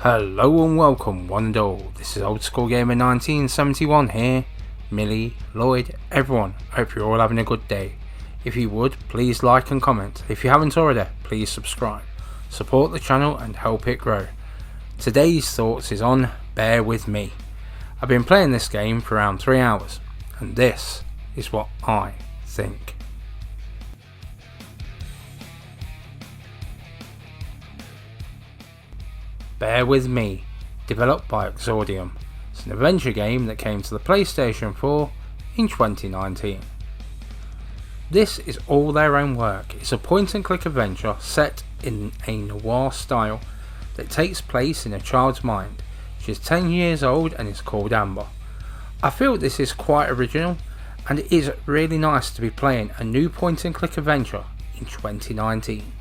Hello and welcome, one and all. This is Old School Gamer 1971 here. Millie, Lloyd, everyone, hope you're all having a good day. If you would, please like and comment. If you haven't already, please subscribe. Support the channel and help it grow. Today's thoughts is on Bear With Me. I've been playing this game for around 3 hours, and this is what I think. Bear With Me, developed by Exordium. It's an adventure game that came to the PlayStation 4 in 2019. This is all their own work. It's a point and click adventure set in a noir style that takes place in a child's mind. She is 10 years old and is called Amber. I feel this is quite original, and it is really nice to be playing a new point and click adventure in 2019.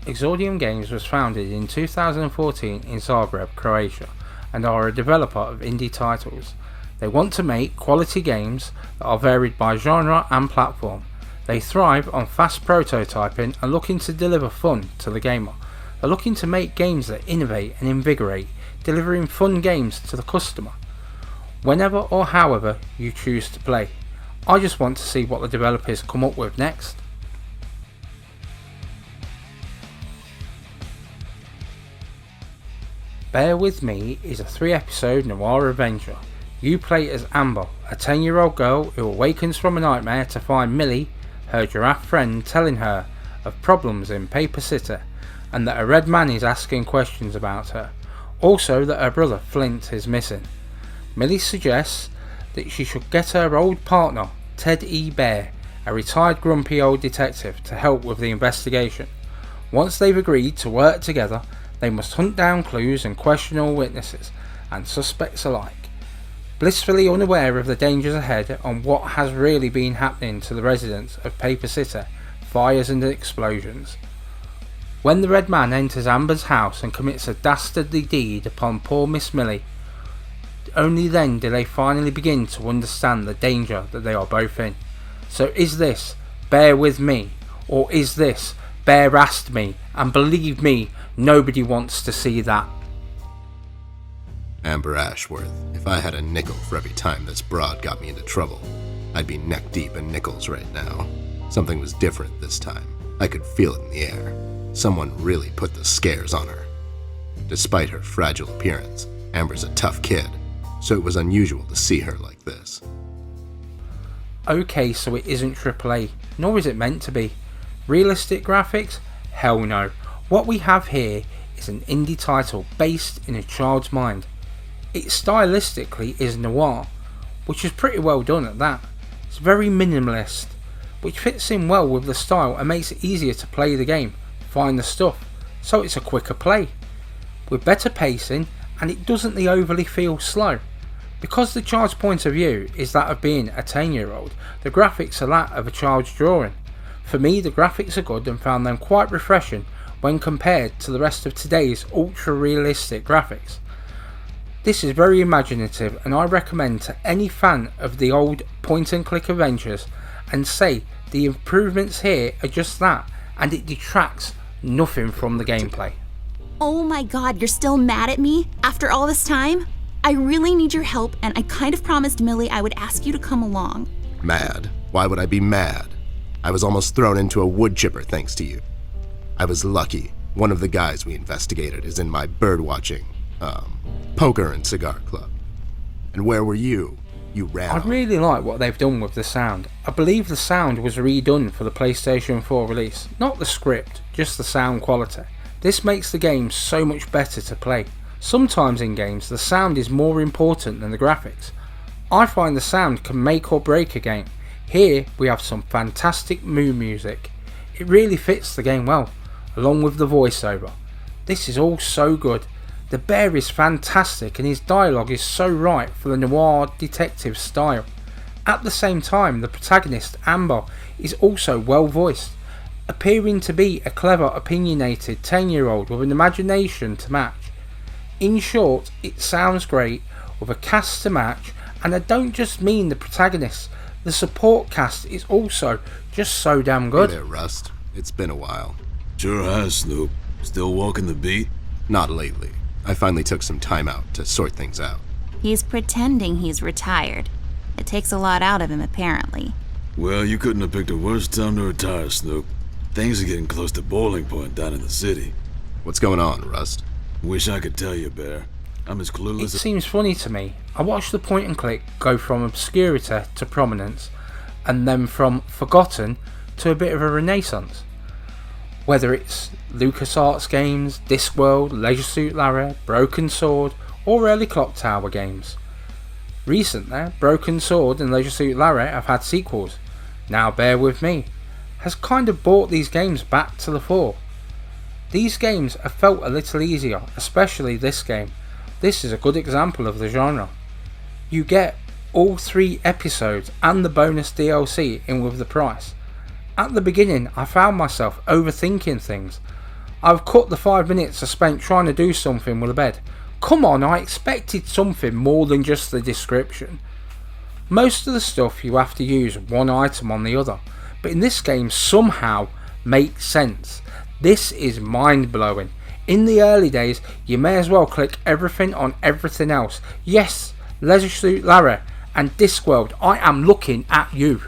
Exordium Games was founded in 2014 in Zagreb, Croatia, and are a developer of indie titles. They want to make quality games that are varied by genre and platform. They thrive on fast prototyping and looking to deliver fun to the gamer. They're looking to make games that innovate and invigorate, delivering fun games to the customer, whenever or however you choose to play. I just want to see what the developers come up with next. Bear With Me is a 3-episode noir adventure. You play as Amber, a 10-year-old girl who awakens from a nightmare to find Millie, her giraffe friend, telling her of problems in Paper City, and that a red man is asking questions about her. Also that her brother Flint is missing. Millie suggests that she should get her old partner, Ted E. Bear, a retired grumpy old detective, to help with the investigation. Once they've agreed to work together, they must hunt down clues and question all witnesses and suspects alike, blissfully unaware of the dangers ahead and what has really been happening to the residents of Paper City, fires and explosions. When the Red Man enters Amber's house and commits a dastardly deed upon poor Miss Millie, only then do they finally begin to understand the danger that they are both in. So is this Bear With Me, or is this Bear Asked Me, and believe me, nobody wants to see that. Amber Ashworth, if I had a nickel for every time this broad got me into trouble, I'd be neck deep in nickels right now. Something was different this time. I could feel it in the air. Someone really put the scares on her. Despite her fragile appearance, Amber's a tough kid, so it was unusual to see her like this. Okay, so it isn't AAA, nor is it meant to be. Realistic graphics? Hell no. What we have here is an indie title based in a child's mind. It stylistically is noir, which is pretty well done at that. It's very minimalist, which fits in well with the style and makes it easier to play the game, find the stuff, so it's a quicker play, with better pacing, and it doesn't overly feel slow. Because the child's point of view is that of being a 10-year-old, the graphics are that of a child's drawing. For me, the graphics are good and found them quite refreshing when compared to the rest of today's ultra-realistic graphics. This is very imaginative, and I recommend to any fan of the old point-and-click adventures, and say the improvements here are just that, and it detracts nothing from the gameplay. Oh my god, you're still mad at me after all this time? I really need your help, and I kind of promised Millie I would ask you to come along. Mad? Why would I be mad? I was almost thrown into a wood chipper thanks to you. I was lucky. One of the guys we investigated is in my birdwatching, poker and cigar club. And where were you? You ran I off. really like what they've done with the sound. I believe the sound was redone for the PlayStation 4 release. Not the script, just the sound quality. This makes the game so much better to play. Sometimes in games the sound is more important than the graphics. I find the sound can make or break a game. Here we have some fantastic mood music. It really fits the game well, along with the voiceover. This is all so good. The bear is fantastic and his dialogue is so right for the noir detective style. At the same time, the protagonist, Amber, is also well voiced, appearing to be a clever, opinionated 10-year-old with an imagination to match. In short, it sounds great with a cast to match, and I don't just mean the protagonists, The support cast is also just so damn Hey good. there, Rust. It's been a while. Sure has, Snoop. Still walking the beat? Not lately. I finally took some time out to sort things out. He's pretending he's retired. It takes a lot out of him, apparently. Well, you couldn't have picked a worse time to retire, Snoop. Things are getting close to boiling point down in the city. What's going on, Rust? Wish I could tell you, Bear. I'm as It clueless as... seems funny to me. I watched the point and click go from obscurity to prominence, and then from forgotten to a bit of a renaissance. Whether it's LucasArts games, Discworld, Leisure Suit Larry, Broken Sword, or early Clock Tower games. Recently, Broken Sword and Leisure Suit Larry have had sequels. Now Bear With Me has kind of brought these games back to the fore. These games have felt a little easier, especially this game. This is a good example of the genre. You get all 3 episodes and the bonus DLC in with the price. At the beginning, I found myself overthinking things. I've cut the 5 minutes I spent trying to do something with a bed. Come on, I expected something more than just the description. Most of the stuff you have to use one item on the other, but in this game somehow makes sense. This is mind blowing. In the early days, you may as well click everything on everything else. Yes, Leisure Suit Larry and Discworld, I am looking at you.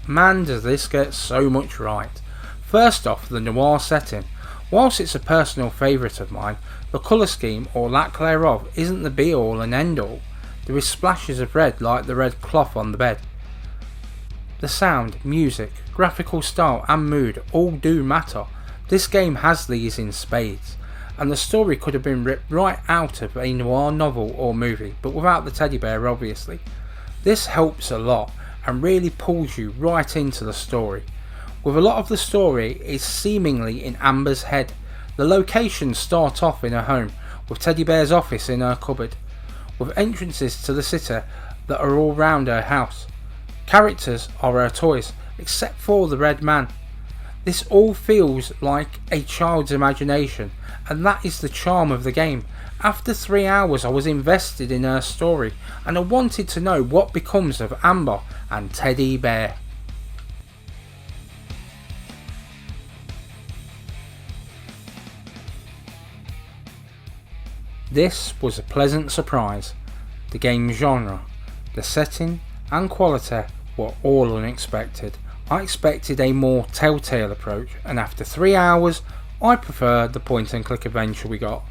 Man, does this get so much right. First off, the noir setting. Whilst it's a personal favourite of mine, the colour scheme, or lack thereof, isn't the be all and end all. There is splashes of red like the red cloth on the bed. The sound, music, graphical style and mood all do matter. This game has these in spades, and the story could have been ripped right out of a noir novel or movie, but without the teddy bear obviously. This helps a lot and really pulls you right into the story. With a lot of the story is seemingly in Amber's head. The locations start off in her home, with Teddy Bear's office in her cupboard, with entrances to the city that are all round her house. Characters are her toys, except for the red man. This all feels like a child's imagination, and that is the charm of the game. After 3 hours I was invested in her story, and I wanted to know what becomes of Amber and Teddy Bear. This was a pleasant surprise. The game's genre, the setting and quality were all unexpected. I expected a more telltale approach, and after 3 hours I preferred the point and click adventure we got.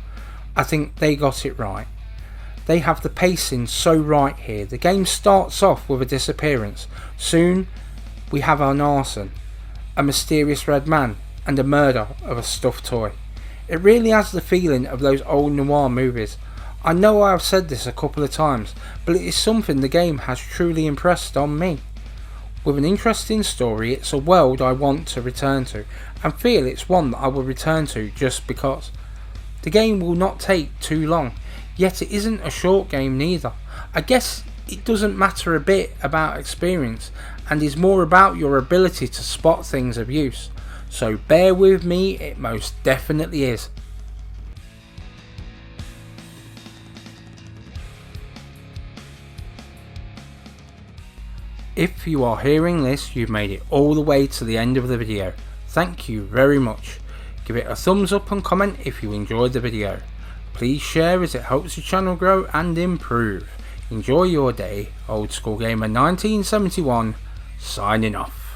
I think they got it right. They have the pacing so right here. The game starts off with a disappearance. Soon we have an arson, a mysterious red man and a murder of a stuffed toy. It really has the feeling of those old noir movies. I know I have said this a couple of times, but it is something the game has truly impressed on me. With an interesting story, it's a world I want to return to, and feel it's one that I will return to just because. The game will not take too long, yet it isn't a short game neither. I guess it doesn't matter a bit about experience, and is more about your ability to spot things of use. So bear with me, it most definitely is. If you are hearing this, you've made it all the way to the end of the video. Thank you very much. Give it a thumbs up and comment if you enjoyed the video. Please share as it helps the channel grow and improve. Enjoy your day. Old School Gamer 1971 signing off.